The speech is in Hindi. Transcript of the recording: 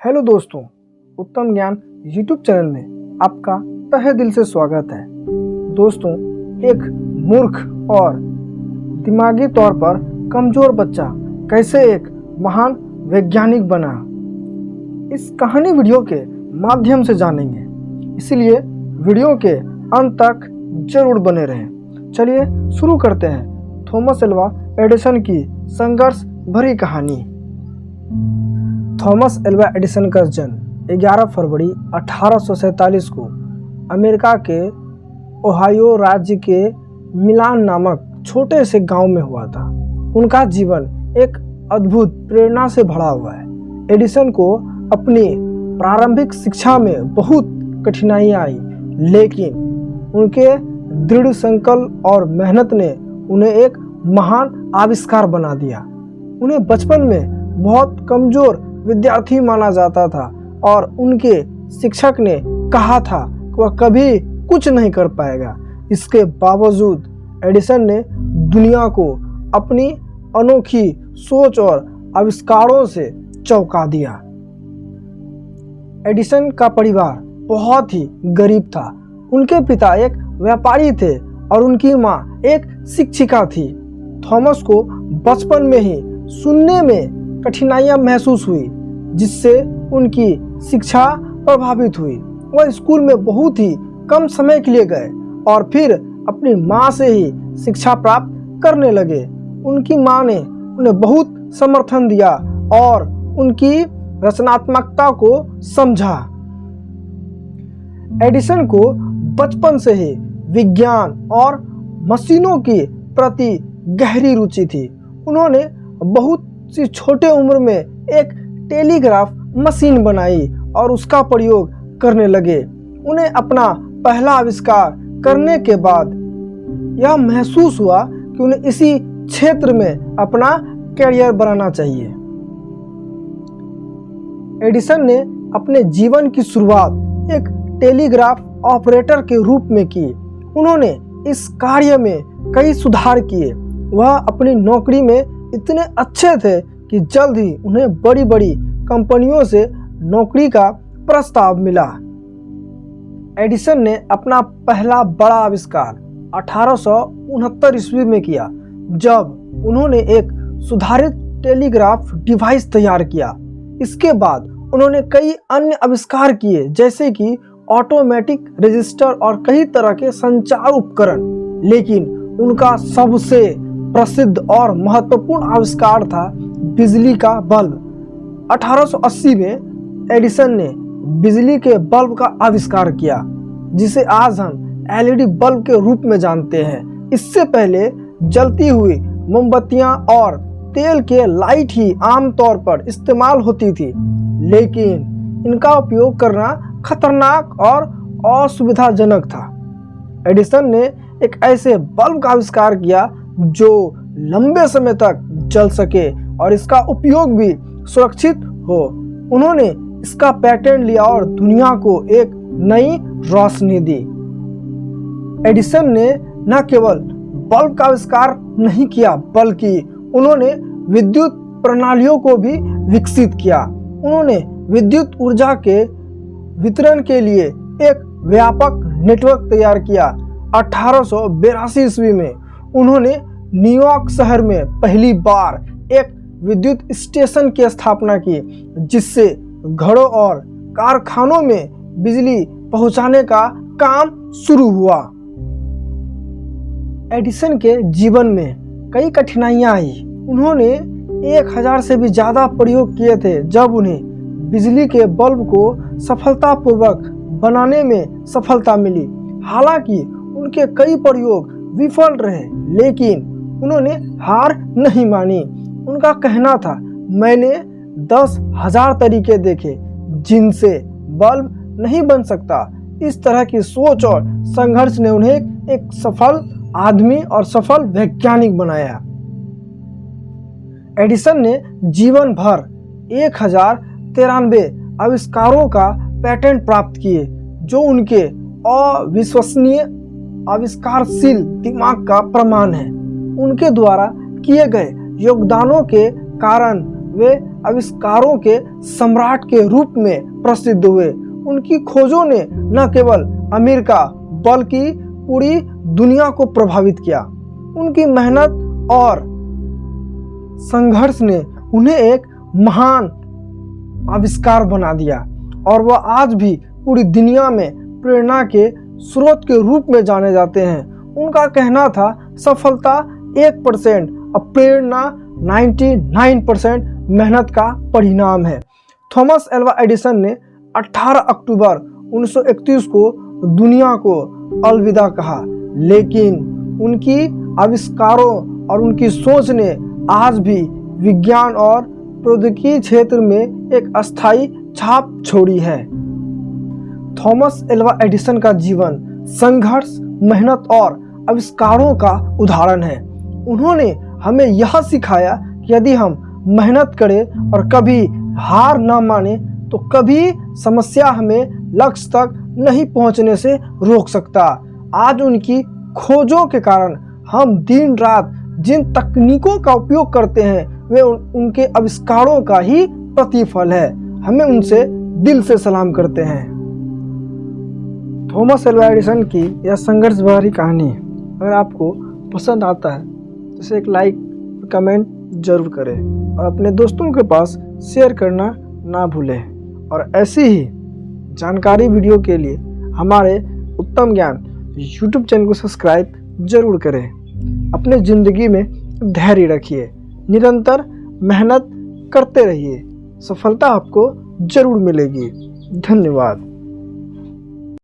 हेलो दोस्तों, उत्तम ज्ञान यूट्यूब चैनल में आपका तहे दिल से स्वागत है। दोस्तों, एक मूर्ख और दिमागी तौर पर कमज़ोर बच्चा कैसे एक महान वैज्ञानिक बना, इस कहानी वीडियो के माध्यम से जानेंगे। इसलिए वीडियो के अंत तक जरूर बने रहें। चलिए शुरू करते हैं थॉमस एल्वा एडिसन की संघर्ष भरी कहानी। थॉमस एल्वा एडिसन का जन्म 11 फरवरी 1847 को अमेरिका के ओहायो राज्य के मिलान नामक छोटे से गांव में हुआ था। उनका जीवन एक अद्भुत प्रेरणा से भरा हुआ है। एडिसन को अपनी प्रारंभिक शिक्षा में बहुत कठिनाइयां आई, लेकिन उनके दृढ़ संकल्प और मेहनत ने उन्हें एक महान आविष्कार बना दिया। उन्हें बचपन में बहुत कमज़ोर विद्यार्थी माना जाता था और उनके शिक्षक ने कहा था कि वह कभी कुछ नहीं कर पाएगा। इसके बावजूद एडिसन ने दुनिया को अपनी अनोखी सोच और आविष्कारों से चौंका दिया। एडिसन का परिवार बहुत ही गरीब था। उनके पिता एक व्यापारी थे और उनकी मां एक शिक्षिका थी। थॉमस को बचपन में ही सुनने में कठिनाइयां महसूस हुई, जिससे उनकी शिक्षा प्रभावित हुई। वह स्कूल में बहुत ही कम समय के लिए गए और फिर अपनी मां से ही शिक्षा प्राप्त करने लगे। उनकी मां ने उन्हें बहुत समर्थन दिया और उनकी रचनात्मकता को समझा। एडिसन को बचपन से ही विज्ञान और मशीनों की प्रति गहरी रुचि थी। उन्होंने बहुत सी छोटे उम्र में एक टेलीग्राफ मशीन बनाई और उसका प्रयोग करने लगे। उन्हें अपना पहला आविष्कार करने के बाद यह महसूस हुआ कि उन्हें इसी क्षेत्र में अपना करियर बनाना चाहिए। एडिसन ने अपने जीवन की शुरुआत एक टेलीग्राफ ऑपरेटर के रूप में की। उन्होंने इस कार्य में कई सुधार किए। वह अपनी नौकरी में इतने अच्छे थे कि जल्द ही उन्हें बड़ी बड़ी कंपनियों से नौकरी का प्रस्ताव मिला। एडिसन ने अपना पहला बड़ा आविष्कार 1869 ईस्वी में किया, जब उन्होंने एक सुधारित टेलीग्राफ डिवाइस तैयार किया। इसके बाद उन्होंने कई अन्य आविष्कार किए, जैसे कि ऑटोमेटिक रजिस्टर और कई तरह के संचार उपकरण। लेकिन उनका सबसे प्रसिद्ध और महत्वपूर्ण आविष्कार था बिजली का बल्ब। 1880 में एडिसन ने बिजली के बल्ब का आविष्कार किया, जिसे आज हम एलईडी बल्ब के रूप में जानते हैं। इससे पहले जलती हुई मोमबत्तियां और तेल के लाइट ही आमतौर पर इस्तेमाल होती थी, लेकिन इनका उपयोग करना खतरनाक और असुविधाजनक था। एडिसन ने एक ऐसे बल्ब का आविष्कार किया जो लंबे समय तक जल सके और इसका उपयोग भी सुरक्षित हो। उन्होंने इसका पेटेंट लिया और दुनिया को एक नई रोशनी दी। एडिसन ने न केवल बल्ब का आविष्कार नहीं किया, बल्कि उन्होंने विद्युत प्रणालियों को भी विकसित किया। उन्होंने विद्युत ऊर्जा के वितरण के लिए एक व्यापक नेटवर्क तैयार किया। 1882 ईस्वी में उन्होंने न्यूयॉर्क शहर में पहली बार एक विद्युत स्टेशन की स्थापना की, जिससे घरों और कारखानों में बिजली पहुंचाने का काम शुरू हुआ। एडिसन के जीवन में कई कठिनाइयां आई। उन्होंने 1000 से भी ज़्यादा प्रयोग किए थे जब उन्हें बिजली के बल्ब को सफलतापूर्वक बनाने में सफलता मिली। हालांकि उनके कई प्रयोग विफल रहे, लेकिन उन्होंने हार नहीं मानी। उनका कहना था, मैंने 10,000 तरीके देखे जिनसे बल्ब नहीं बन सकता। इस तरह की सोच और संघर्ष ने उन्हें एक सफल आदमी और सफल वैज्ञानिक बनाया। एडिसन ने जीवन भर 1093 आविष्कारों का पेटेंट प्राप्त किए, जो उनके अविश्वसनीय आविष्कारशील दिमाग का प्रमाण है। उनके द्वारा किए गए योगदानों के कारण वे आविष्कारों के सम्राट के रूप में प्रसिद्ध हुए। उनकी खोजों ने न केवल अमेरिका बल्कि पूरी दुनिया को प्रभावित किया। उनकी मेहनत और संघर्ष ने उन्हें एक महान आविष्कार बना दिया और वह आज भी पूरी दुनिया में प्रेरणा के स्रोत के रूप में जाने जाते हैं। उनका कहना था, सफलता 1% और प्रेरणा 99% मेहनत का परिणाम है। थॉमस एल्वा एडिसन ने 18 अक्टूबर 1931 को दुनिया को अलविदा कहा, लेकिन उनकी आविष्कारों और उनकी सोच ने आज भी विज्ञान और प्रौद्योगिकी क्षेत्र में एक अस्थायी छाप छोड़ी है। थॉमस एल्वा एडिसन का जीवन संघर्ष, मेहनत और आविष्कारों का उदाहरण है। उन्होंने हमें यह सिखाया कि यदि हम मेहनत करें और कभी हार ना माने तो कभी समस्या हमें लक्ष्य तक नहीं पहुंचने से रोक सकता। आज उनकी खोजों के कारण हम दिन रात जिन तकनीकों का उपयोग करते हैं वे उनके आविष्कारों का ही प्रतिफल है। हमें उनसे दिल से सलाम करते हैं। थॉमस एल्वा एडिसन की यह संघर्ष भरी कहानी अगर आपको पसंद आता है तो इसे एक लाइक कमेंट जरूर करें और अपने दोस्तों के पास शेयर करना ना भूलें। और ऐसी ही जानकारी वीडियो के लिए हमारे उत्तम ज्ञान YouTube चैनल को सब्सक्राइब जरूर करें। अपने ज़िंदगी में धैर्य रखिए, निरंतर मेहनत करते रहिए, सफलता आपको जरूर मिलेगी। धन्यवाद।